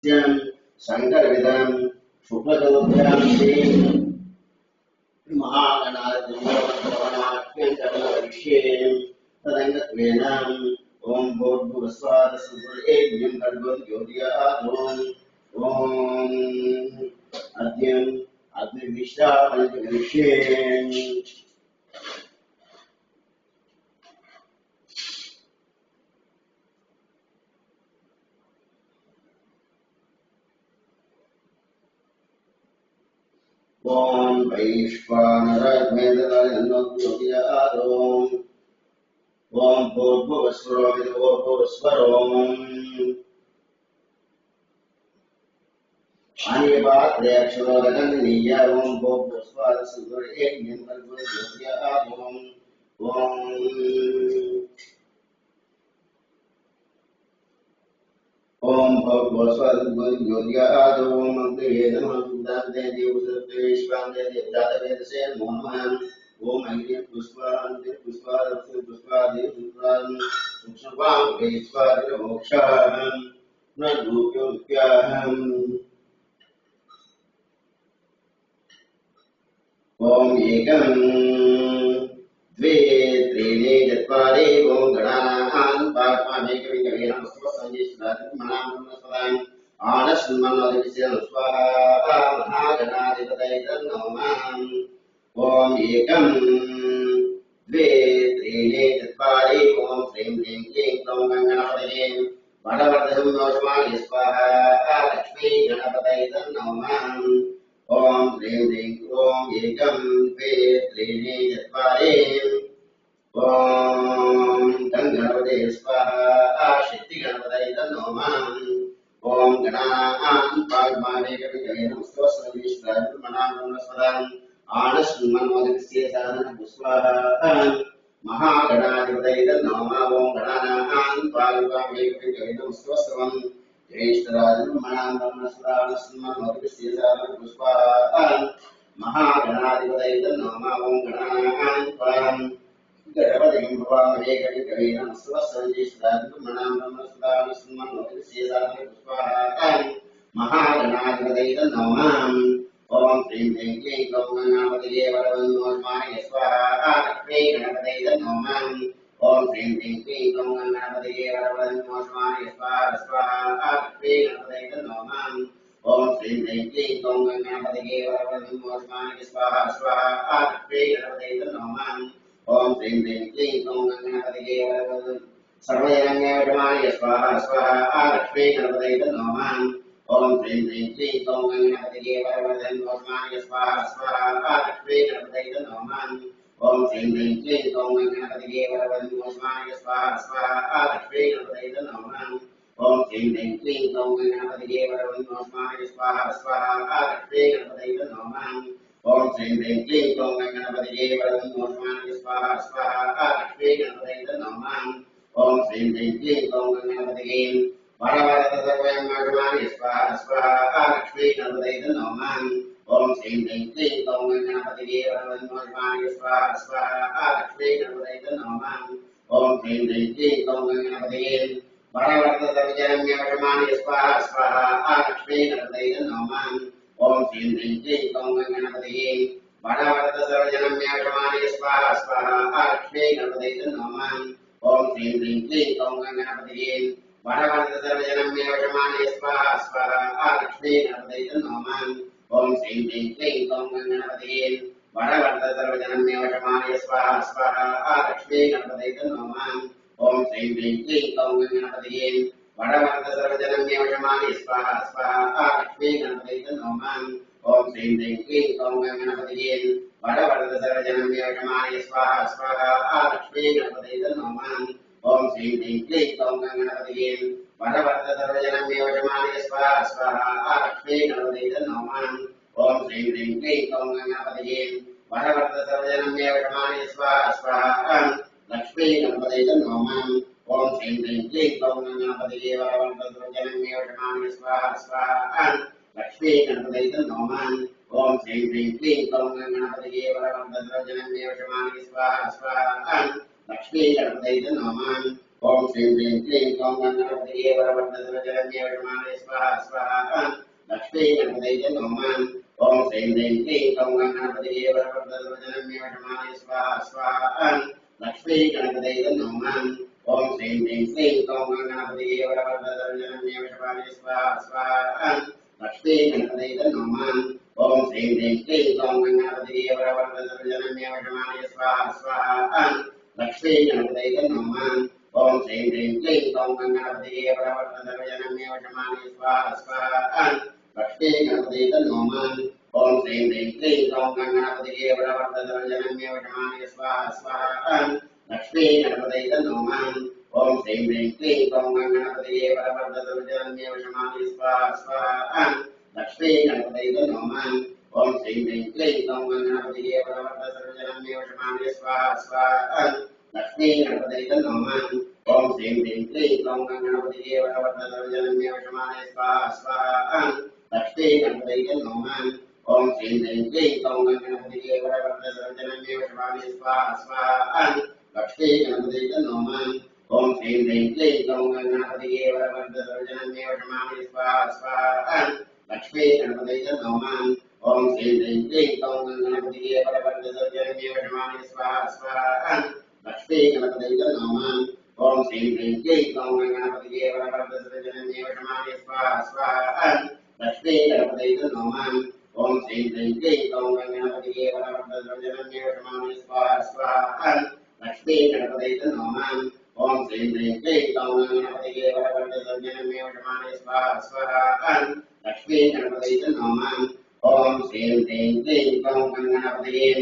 शंकरविदं शुक्लगोत्रां श्री महागणाधिपत्यन्तरविषये तदङ्गत्वेन ओम भूर्भुवस्वाः सुरेभ्यं भर्गोज्योतिर्यादोम् ओम अद्यम् अग्निविश्रामविषये ओम वैश्वानरग्नेदलयन्नोज्योतिर्यादोम् ओम भूर्भुवस्वरोमिदोर्भुवस्वरोम् अनिवात्रेक्षरोदगन्नीय ओम भूर्भुवस्वाः सुरेभ्यं भर्गोज्योतिर्यादोम् ओम ओम भगवस्वद्गुरुज्योतिर्यादोम् अग्नये नमः उदाते देवसत्त्वेष्वान्ते देवजातवेदसे नमो नमः ओम अग्नि पुष्पान्ते पुष्पादस्य पुष्पादेवसुत्रान् सुक्षवां वेश्वादिमोक्षाहम् न रूप्योऽप्याहम् ओम एकं द्वे त्रीणि चत्वारि ओम गणानां पाठमानेकविङ्गवेन स्वसंजिष्टात्मनां आनस्मन्नोदिविषयं स्वाहा महागणाधिपतये नमः ओम एकं द्वे त्रीणि चत्वारि ओम श्रीं ह्रीं क्लीं क्लौं गणपतये वरवरदं नमः स्वाहा लक्ष्मी गणपतये नमः ओम ह्रीं ह्रीं ओम एकं द्वे त्रीणि चत्वारि ओम गणपते स्वाहा शक्तिगणपतये नमः ओम गणानां पाठमानेकविङ्गवेन स्वसंजिष्टात्मनां आनस्मन्नोदिविषये स्वाहा महागणाधिपतये नमः ओम गणानां पाठमानेकविङ्गवेन स्वस्वं ज्येष्ठराजन्मनां स्वाहा महागणाधिपतये नमः ओम गणानां गणपतिं भवामहे कविकवेन स्वसंजिष्टात्मनां स्वाहा महागणाधिपतये नमः ओम श्रीं ह्रीं क्लीं क्लौं गणपतये वरवन्नोन्माय स्वाहा लक्ष्मी गणपतये नमः ओम श्रीं ह्रीं क्लीं क्लौं गणपतये वरवन्नोन्माय स्वाहा स्वाहा लक्ष्मी गणपतये नमः ओम श्रीं ह्रीं क्लीं क्लौं गणपतये वरवन्नोन्माय स्वाहा स्वाहा लक्ष्मी गणपतये नमः ओम श्रीं ह्रीं क्लीं क्लौं गणपतये वरवन्नोन्माय सर्वजनन्यवशमाय स्वाहा स्वाहा लक्ष्मी गणपतये नमः ओम श्रीं ह्रीं क्लीं क्लौं गणपतये वरवन्नोन्माय स्वाहा स्वाहा लक्ष्मी गणपतये नमः ओम श्रीं ह्रीं क्लीं क्लौं गणपतये वरवन्नोन्माय स्वाहा स्वाहा लक्ष्मी गणपतये नमः ओम श्रीं ह्रीं क्लीं क्लौं गणपतये वरवन्नोन्माय स्वाहा स्वाहा लक्ष्मी गणपतये नमः ओम श्रीं ह्रीं क्लीं क्लौं गणपतये वरवन्नोन्माय स्वाहा स्वाहा लक्ष्मी गणपतये नमः ओम श्रीं ह्रीं क्लीं क्लौं गणपतये वरवरदसर्वयंगणपतये स्वाहा स्वाहा लक्ष्मी गणपतये नमः ओम श्रीं ह्रीं क्लीं क्लौं गणपतये वरवन्नोन्माय स्वाहा स्वाहा लक्ष्मी गणपतये नमः ओम श्रीं ह्रीं क्लीं क्लौं गणपतये वरवरदसर्वजनन्यवशमाय स्वाहा स्वाहा लक्ष्मी गणपतये नमः ओम श्रीं ह्रीं क्लीं क्लौं गणपतये वरवरदसर्वजनन्यवशमाय स्वाहा स्वाहा लक्ष्मी गणपतये नमः ओम श्रीं ह्रीं क्लीं क्लौं गणपतये वरवरदसर्वजनन्यवशमाय स्वाहा स्वाहा लक्ष्मी गणपतये नमः ओम श्रीं ह्रीं क्लीं क्लौं गणपतये वरवरदसर्वजनन्यवशमाय स्वाहा स्वाहा लक्ष्मी गणपतये नमः ओम श्रीं ह्रीं क्लीं क्लौं गणपतये वरवरदसर्वजनन्यवशमाय स्वाहा स्वाहा लक्ष्मी गणपतये नमः ओम श्रीं ह्रीं क्लीं क्लौं गणपतये वरवरदसर्वजनन्यवशमाय स्वाहा स्वाहा लक्ष्मी गणपतये नमः ओम श्रीं ह्रीं क्लीं क्लौं गणपतये वरवरदसर्वजनन्यवशमाय स्वाहा स्वाहा लक्ष्मी गणपतये नमः ओम श्रीं ह्रीं क्लीं क्लौं गणपतये वरवरदसर्वजनन्यवशमाय स्वाहा स्वाहा लक्ष्मी गणपतये नमः ओम श्रीं ह्रीं क्लीं क्लौं गणपतये वरवरदसर्वजनन्यवशमाय स्वाहा स्वाहा लक्ष्मी गणपतये नमः ओम श्रीं ह्रीं क्लीं क्लौं गणपतये वरवरदसर्वजनन्यवशमाय स्वाहा स्वाहा लक्ष्मी गणपतये नमः ओम श्रीं ह्रीं क्लीं क्लौं गणपतये वरवरदधनजनन्ये विषमाणे स्वाहा स्वाहा लक्ष्मी गणपतये नमः ओम श्रीं ह्रीं क्लीं क्लौं गणपतये वरवरदधनजनन्ये विषमाणे स्वाहा स्वाहा लक्ष्मी गणपतये नमः ओम श्रीं ह्रीं क्लीं क्लौं गणपतये वरवरदधनजनन्ये विषमाणे स्वाहा स्वाहा लक्ष्मी गणपतये नमः ओम श्रीं ह्रीं क्लीं क्लौं गणपतये वरवरदधनजनन्ये विषमाणे स्वाहा स्वाहा लक्ष्मी गणपतये नमः ओम श्रीं ह्रीं क्लीं क्लौं गणपतये वरवरदधनजनन्ये विषमाणे स्वाहा स्वाहा लक्ष्मी गणपतये नमः ओम श्रीं ह्रीं क्लीं क्लौं गणपतये वरवरदधनजनन्ये विषमाणे स्वाहा स्वाहा लक्ष्मी गणपतये नमः ओम श्रीं ह्रीं क्लीं क्लौं गणपतये वरवरदधनजनन्ये विषमाणे स्वाहा स्वाहा लक्ष्मी गणपतये नमः ओम श्रीं ह्रीं क्लीं क्लौं गणपतये वरवरदधनजनन्ये विषमाणे स्वाहा स्वाहा लक्ष्मी गणपतये नमः ओम श्रीं ह्रीं क्लीं क्लौं गणपतये वरवरदधनजनन्ये विषमाणे स्वाहा स्वाहा लक्ष्मी गणपतये नमः ओम श्रीं ह्रीं क्लीं क्लौं गणपतये वरवरदधनजनन्ये विषमाणे स्वाहा स्वाहा लक्ष्मी गणपतये नमः ओम श्रीं ह्रीं क्लीं क्लौं गणपतये वरवरदधनजनन्ये विषमाणे स्वाहा स्वाहा लक्ष्मी गणपतये नमः ओम श्रीं ह्रीं क्लीं क्लौं गणपतये वरवरदधनजनन्ये विषमाणे स्वाहा स्वाहा लक्ष्मी गणपतये नमः ओम श्रीं ह्रीं क्लीं क्लौं गणपतये वरवरदधनजनन्ये विषमाणे स्वाहा स्वाहा लक्ष्मी गणपतये नमः ओम श्रीं ह्रीं क्लीं क्लौं गणपतये वरवरदधनजनन्ये विषमाणे स्वाहा स्वाहा लक्ष्मी गणपतये नमः ओम श्रीं ह्रीं क्लीं क्लौं गणपतये वरवरदधनजनन्ये विषमाणे स्वाहा स्वाहा लक्ष्मी गणपतये नमः ओम श्रीं ह्रीं क्लीं क्लौं गणपतये